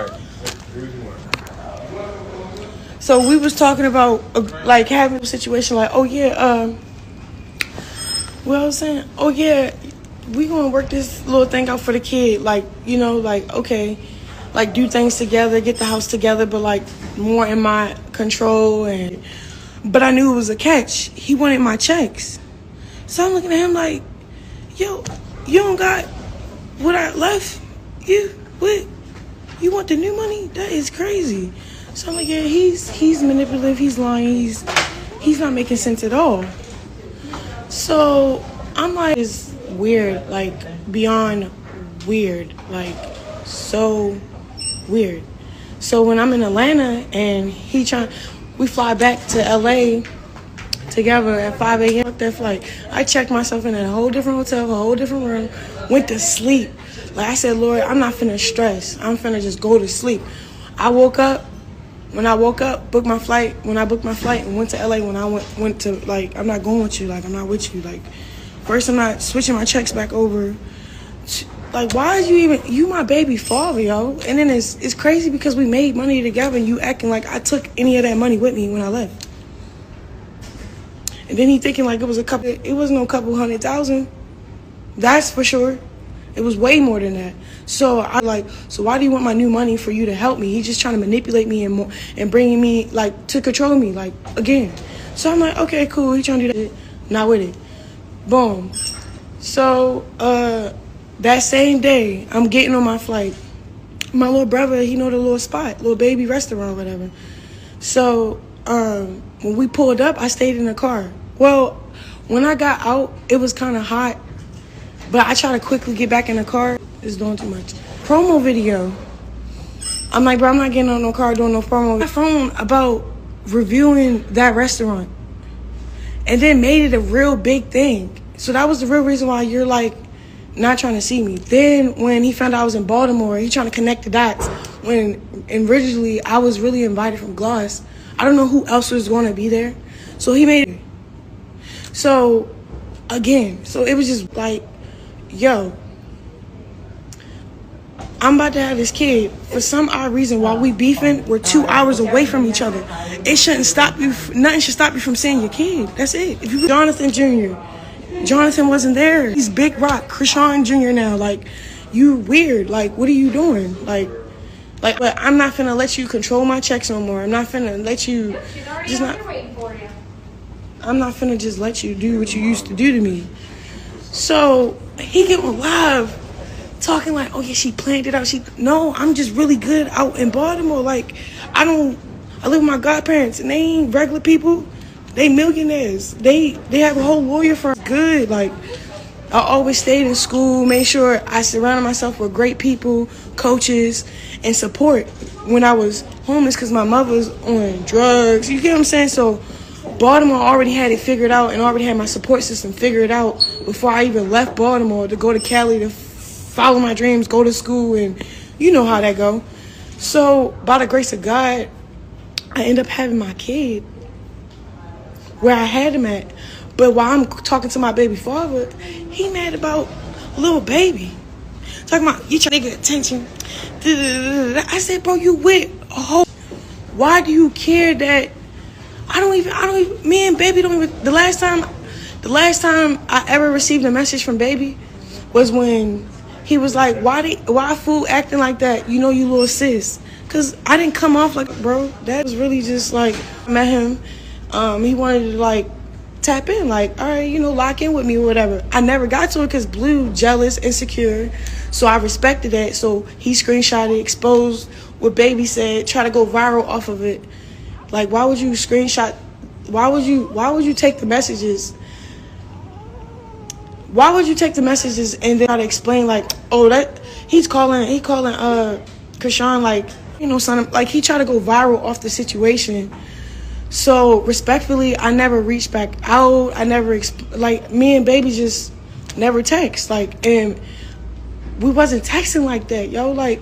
right. So we was talking about like having a situation like, oh yeah, what I was saying, oh yeah, we gonna work this little thing out for the kid, like, you know, like, okay, like do things together, get the house together, but like more in my control. And but I knew it was a catch. He wanted my checks, so I'm looking at him like, yo, you don't got what I left you with. You want the new money? That is crazy. So I'm like, yeah, he's manipulative, he's lying, he's not making sense at all. So I'm like, it's weird, like beyond weird, like so weird. So when I'm in Atlanta and we fly back to LA together at 5 a.m. That flight, I checked myself in a whole different hotel, a whole different room, went to sleep. Like I said, Lord, I'm not finna stress. I'm finna just go to sleep. When I woke up, booked my flight. When I booked my flight and went to LA, when I went to, like, I'm not going with you. Like, I'm not with you. Like, first I'm not switching my checks back over. Like, why is you my baby father, yo? And then it's crazy because we made money together and you acting like I took any of that money with me when I left. And then he thinking like it was no couple $100,000. That's for sure. It was way more than that. So so why do you want my new money for you to help me? He's just trying to manipulate me and bringing me, like, to control me, like, again. So I'm like, okay, cool. He trying to do that. Not with it. Boom. So that same day, I'm getting on my flight. My little brother, he know the little spot, little baby restaurant, whatever. So when we pulled up, I stayed in the car. Well, when I got out, it was kind of hot. But I try to quickly get back in the car. It's doing too much. Promo video. I'm like, bro, I'm not getting on no car doing no promo. My phone about reviewing that restaurant. And then made it a real big thing. So that was the real reason why you're like not trying to see me. Then when he found out I was in Baltimore, he trying to connect the dots. When originally I was really invited from Gloss. I don't know who else was going to be there. So he made it. So again, so it was just like, yo, I'm about to have this kid. For some odd reason, while we beefing, we're 2 hours away from each other. It shouldn't stop you. Nothing should stop you from seeing your kid. That's it. If you Jonathan Jr., Jonathan wasn't there. He's Big Rock, Chrisean Jr. now. Like, you weird. Like, what are you doing? Like, but I'm not finna let you control my checks no more. I'm not finna let you just not. I'm not finna just let you do what you used to do to me. So he get on live talking like, oh yeah, she planned it out. No, I'm just really good out in Baltimore. Like, I live with my godparents and they ain't regular people. They millionaires. They have a whole lawyer firm. Good. Like, I always stayed in school, made sure I surrounded myself with great people, coaches, and support when I was homeless because my mother was on drugs. You get what I'm saying? So Baltimore already had it figured out and already had my support system figured out before I even left Baltimore to go to Cali to follow my dreams, go to school, and you know how that go. So by the grace of God, I end up having my kid where I had him at. But while I'm talking to my baby father, he mad about a little baby. Talking about, you trying to get attention. I said, bro, you with a whole... Why do you care that... I don't even, me and baby don't even... The last time I ever received a message from baby was when he was like, why fool acting like that? You know you little sis. Because I didn't come off like, bro, that was really just like, I met him. He wanted to like tap in, like, all right, you know, lock in with me or whatever. I never got to it because Blue, jealous, insecure. So I respected that. So he screenshotted, exposed what baby said, try to go viral off of it. Like, why would you screenshot? Why would you take the messages? Why would you take the messages and then try to explain like, oh, that he calling Chrisean like, you know, son, like he tried to go viral off the situation. So respectfully, I never reached back out. I never like me and baby just never text like, and we wasn't texting like that, yo. Like,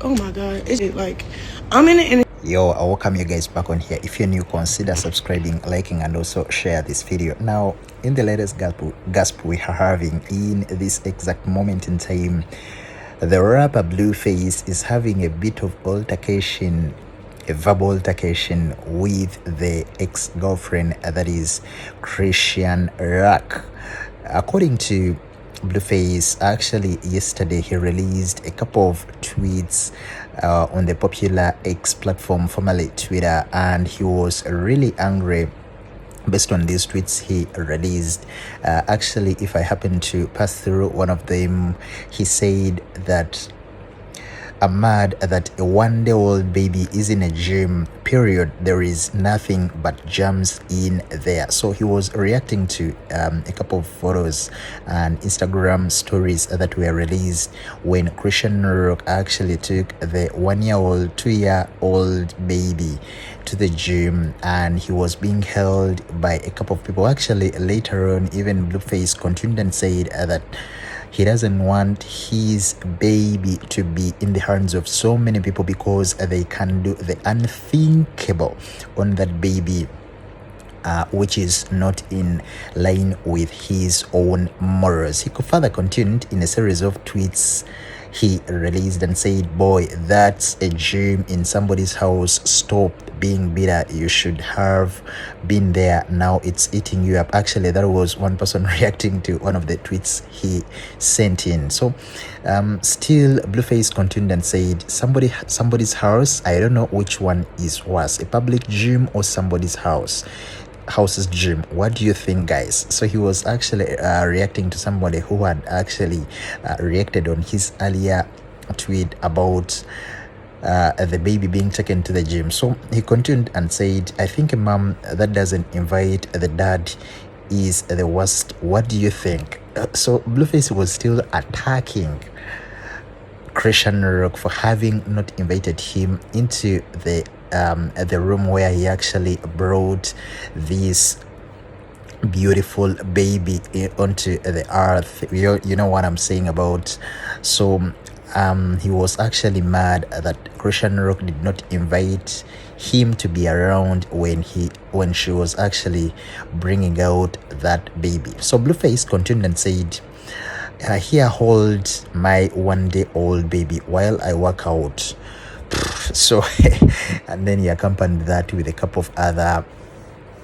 oh my God, it's like I'm in it. Yo, I welcome you guys back on here. If you're new, consider subscribing, liking, and also share this video. Now, in the latest gasp we are having in this exact moment in time, The rapper Blueface is having a bit of altercation, a verbal altercation with the ex-girlfriend, that is Chrisean Rock. According to Blueface, actually yesterday he released a couple of tweets on the popular X platform, formerly Twitter, and he was really angry based on these tweets he released. Actually, if I happen to pass through one of them, he said that I'm mad that a one-day-old baby is in a gym, period. There is nothing but germs in there. So he was reacting to a couple of photos and Instagram stories that were released when Chrisean Rock actually took the 1-year-old, 2-year-old baby to the gym, and he was being held by a couple of people. Actually, later on, even Blueface continued and said that he doesn't want his baby to be in the hands of so many people because they can do the unthinkable on that baby, which is not in line with his own morals. He further continued in a series of tweets he released and said, boy, that's a gym in somebody's house. Stop being bitter. You should have been there. Now it's eating you up. Actually, that was one person reacting to one of the tweets he sent in. So still Blueface continued and said, somebody's house, I don't know which one is worse, a public gym or somebody's house's gym. What do you think, guys? So he was actually reacting to somebody who had actually reacted on his earlier tweet about the baby being taken to the gym. So he continued and said, I think a mom that doesn't invite the dad is the worst. What do you think? So Blueface was still attacking Chrisean Rock for having not invited him into the room where he actually brought this beautiful baby onto the earth. You know what I'm saying about. So he was actually mad that Chrisean Rock did not invite him to be around when she was actually bringing out that baby. So Blueface continued and said, here, hold my 1-day-old baby while I work out. So and then he accompanied that with a couple of other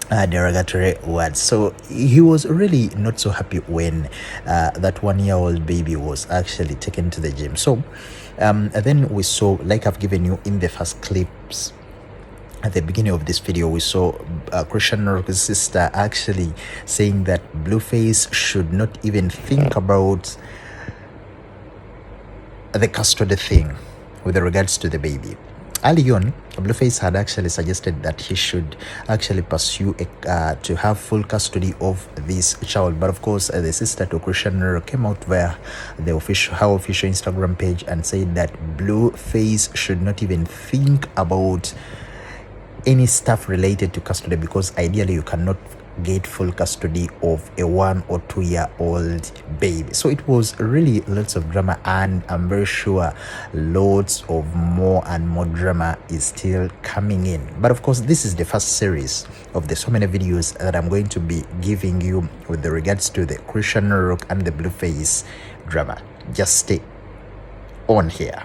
derogatory words. So he was really not so happy when that 1-year-old baby was actually taken to the gym. So then we saw, like I've given you in the first clips at the beginning of this video, we saw Chrisean Rock's sister actually saying that Blueface should not even think about the custody thing with regards to the baby. Early on, Blueface had actually suggested that he should actually pursue to have full custody of this child. But of course, the sister to Chrisean Rock came out via her official Instagram page and said that Blueface should not even think about any stuff related to custody, because ideally you cannot get full custody of a 1 or 2-year-old baby. So it was really lots of drama, and I'm very sure lots of more and more drama is still coming in. But of course, this is the first series of the so many videos that I'm going to be giving you with regards to the Chrisean Rock and the Blueface drama. Just stay on here.